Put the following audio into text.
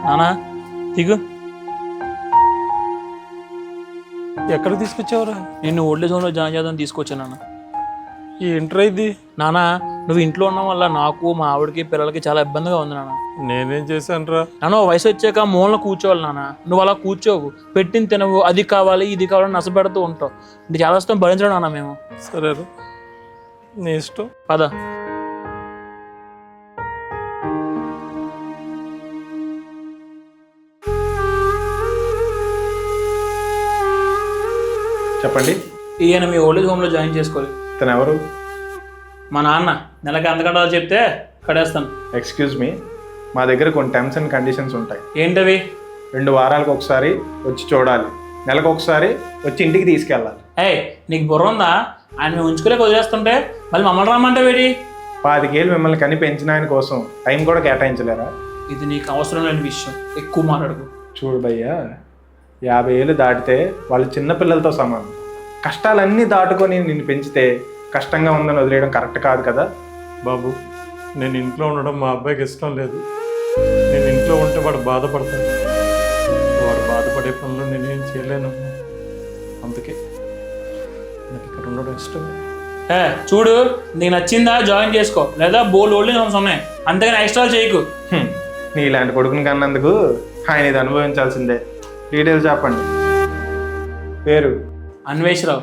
నానా దిగు. ఎక్కడ తీసుకొచ్చావురా? నేను ఓల్డ్ ఏజ్ హోమ్లో జాయిన్ చేద్దాం తీసుకొచ్చాను నాన్న. ఈ ఇంటర్ ఇది నానా నువ్వు ఇంట్లో ఉండడం వల్ల నాకు మా ఆవిడకి పిల్లలకి చాలా ఇబ్బందిగా ఉంది నాన్న. నేనేం చేశానురా? నాన్న వయసు వచ్చాక మూలన కూర్చోవాలి నాన్న. నువ్వు అలా కూర్చోవు, పెట్టిన తినవు, అది కావాలి ఇది కావాలని నష్టపెడుతూ ఉంటావు. అంటే చాలా ఇష్టం భరించడం నాన్న మేము. సరేరా, నీ ఇష్టం. పద. చెప్పండి. ఈయన మీ ఓల్డ్ ఏజ్ హోమ్లో జాయిన్ చేసుకోవాలి. తను ఎవరు? మా నాన్న నెలకి ఎంత కట్టాలో చెప్తే కట్టేస్తాను. ఎక్స్క్యూజ్ మీ, మా దగ్గర కొన్ని టర్మ్స్ అండ్ కండిషన్స్ ఉంటాయి. ఏంటవి? 2 వారాలకు ఒకసారి వచ్చి చూడాలి, నెలకు ఒకసారి వచ్చి ఇంటికి తీసుకెళ్ళాలి. ఏయ్ నీకు బుర్ర ఉందా? ఆయన మేము ఉంచుకోలేక వదిలేస్తుంటే మళ్ళీ మమ్మల్ని రమ్మంటే వేడి. 25 ఏళ్ళు మిమ్మల్ని కని పెంచిన ఆయన కోసం టైం కూడా కేటాయించలేరా? ఇది నీకు అవసరం లేని విషయం, ఎక్కువ మాట్లాడుకో. చూడు భయ్యా, 50 ఏళ్ళు దాటితే వాళ్ళు చిన్నపిల్లలతో సమానం. కష్టాలన్నీ దాటుకొని నిన్ను పెంచితే కష్టంగా ఉందని వదిలేయడం కరెక్ట్ కాదు కదా. బాబు, నేను ఇంట్లో ఉండడం మా అబ్బాయికి ఇష్టం లేదు. నేను ఇంట్లో ఉంటే వాడు బాధపడతాడు. వాడు బాధపడే పనులు నేనేం చేయలేను. అందుకే నాకు ఇక్కడ ఉండడం ఇష్టం. చూడు, నీకు నచ్చిందా జాయిన్ చేసుకో, లేదా బోల్డ్ ఓల్డ్ ఏజ్ హోమ్స్ ఉన్నాయి, అంతేగాని ఎక్స్ట్రా చేయకు. నీ ఇలాంటి కొడుకుని కన్నందుకు ఆయన ఇది అనుభవించాల్సిందే. డీటెయిల్స్ చెప్పండి. పేరు? అన్వేష్ రావు.